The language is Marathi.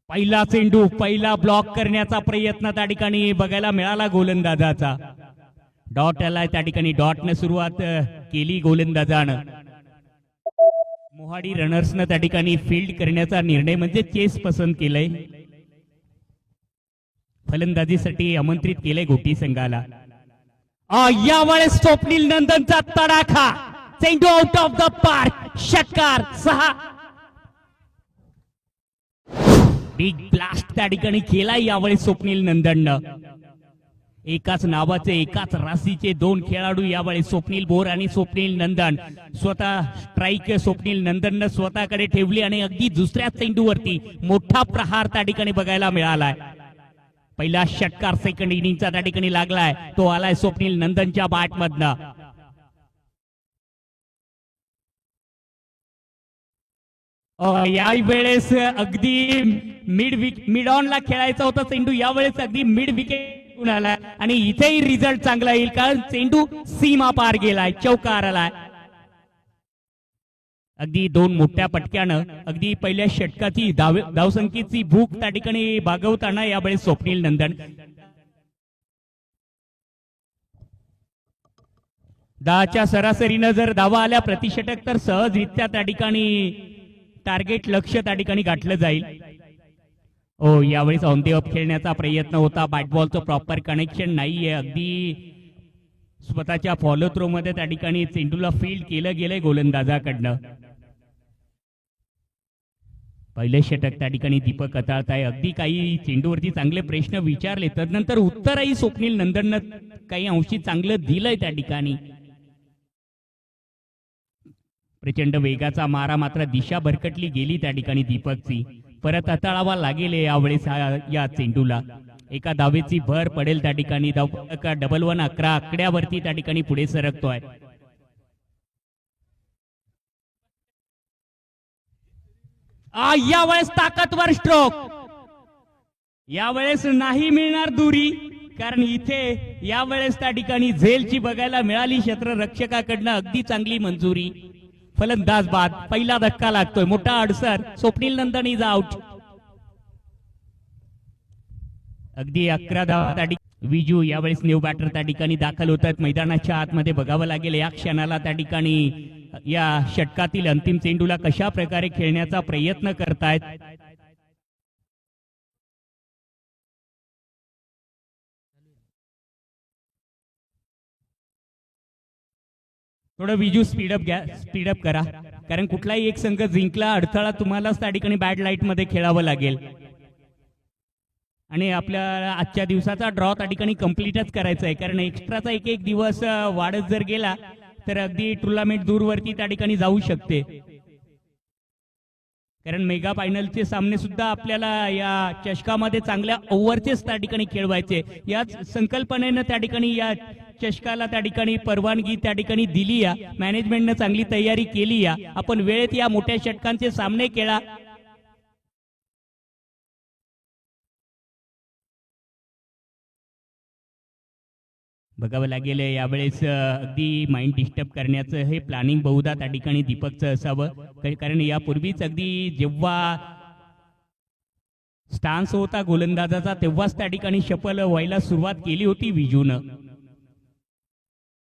पहिला चेंडू पहिला ब्लॉक करण्याचा प्रयत्न त्या ठिकाणी बघायला मिळाला गोलंदाजाचा. डॉट आलाय त्या ठिकाणी, डॉटने सुरुवात केली गोलंदाजानं. मोहाडी रनर्सनं त्या ठिकाणी फील्ड करण्याचा निर्णय म्हणजे चेस पसंत केलंय. फलंदाजीसाठी आमंत्रित केलंय गोटी संघाला. यावेळेस स्वप्नील नंदनचा तडाखा, चेंडू आउट ऑफ द पार्क, षटकार 6. बिग ब्लास्ट त्या ठिकाणी केलाय यावेळेस स्वप्नील नंदननं. एकाच नावाचे एकाच राशीचे दोन खेळाडू यावेळेस, स्वप्नील बोर आणि स्वप्नील नंदन. स्वतः स्ट्राईक स्वप्नील नंदननं स्वतःकडे ठेवली आणि अगदी दुसऱ्या चेंडूवरती मोठा प्रहार त्या ठिकाणी बघायला मिळालाय. पहिला षटकार सेकंड इनिंगचा त्या ठिकाणी लागलाय, तो आलाय स्वप्नील नंदनच्या बॅटमधनं. यावेळेस अगदी मिड ऑन ला खेळायचा होता चेंडू, यावेळेस अगदी मिड विकेट आलाय आणि इथेही रिझल्ट चांगला येईल कारण चेंडू सीमा पार गेलाय, चौकार आलाय. अगदी दोन मोठ्या पटक्यानं अगदी पहिल्या षटकाची धावसंख्येची भूक त्या ठिकाणी भागवताना यावेळेस स्वप्नील नंदन. 10च्या सरासरीनं जर धावा आल्या प्रतिषटक तर सहजरित्या त्या ठिकाणी टार्गेट लक्ष त्या ठिकाणी गाठलं जाईल. यावेळेस ऑन द ऑफ खेळण्याचा प्रयत्न होता, बॅट बॉलचं प्रॉपर कनेक्शन नाहीये. अगदी स्वतःच्या फॉलो थ्रो मध्ये त्या ठिकाणी चेंडूला फील्ड केलं गेलंय गोलंदाजाकडनं. पहिले षटक त्या ठिकाणी दीपक कताळताय. अगदी काही चेंडूवरती चांगले प्रश्न विचारले, तदनंतर उत्तरही स्वप्नील नंदननं काही अंशी चांगलं दिलंय त्या ठिकाणी. प्रचंड वेगाचा मारा, मात्र दिशा भरकटली गेली त्या ठिकाणी दीपकची. परत हाताळावा लागेल यावेळेस या चेंडूला. एका धावेची भर पडेल त्या ठिकाणी. डबल 1 11 आकड्यावरती त्या ठिकाणी पुढे सरकतोय. यावेळेस ताकदवर स्ट्रोक, यावेळेस नाही मिळणार दुरी, कारण इथे यावेळेस त्या ठिकाणी झेलची बघायला मिळाली क्षेत्ररक्षकाकडनं. अगदी चांगली मंजुरी. फलंदाज बाद, पहिला धक्का लागतोय, मोठा अडसर. Swapnil Nandan is out. अगदी 11 धावा. विजू यावेळेस न्यू बॅटर त्या ठिकाणी दाखल होत आहेत मैदानाच्या आतमध्ये. बघावं लागेल या क्षणाला त्या ठिकाणी या षटकातील अंतिम चेंडूला कशा प्रकारे खेळण्याचा प्रयत्न करतायत. थोडं विजू स्पीडअप करा, कारण कुठलाही एक संघ जिंकला अडथळा तुम्हालाच त्या ठिकाणी बॅड लाईट मध्ये खेळावं लागेल. आणि आपल्या आजच्या दिवसाचा ड्रॉ त्या ठिकाणी कम्प्लीटच करायचा आहे, कारण एक्स्ट्राचा एक दिवस वाढत जर गेला तर अगदी टुर्नामेंट दूरवरती त्या ठिकाणी जाऊ शकते. कारण मेगा फायनलचे सामने सुद्धा आपल्याला या चषकामध्ये चांगल्या ओव्हरचेच त्या ठिकाणी खेळवायचे. याच संकल्पनेनं त्या ठिकाणी या चषकाला त्या ठिकाणी परवानगी त्या ठिकाणी दिली या मॅनेजमेंटनं, चांगली तयारी केली या. आपण वेळेत या मोठ्या षटकांचे सामने खेळा. बघावं लागेल यावेळेस अगदी माइंड डिस्टर्ब करण्याचं हे प्लॅनिंग बहुधा त्या ठिकाणी दीपकचं असावं, कारण यापूर्वीच अगदी जेव्हा स्टान्स होता गोलंदाजाचा तेव्हाच त्या ठिकाणी शफल व्हायला सुरुवात केली होती विजूनं.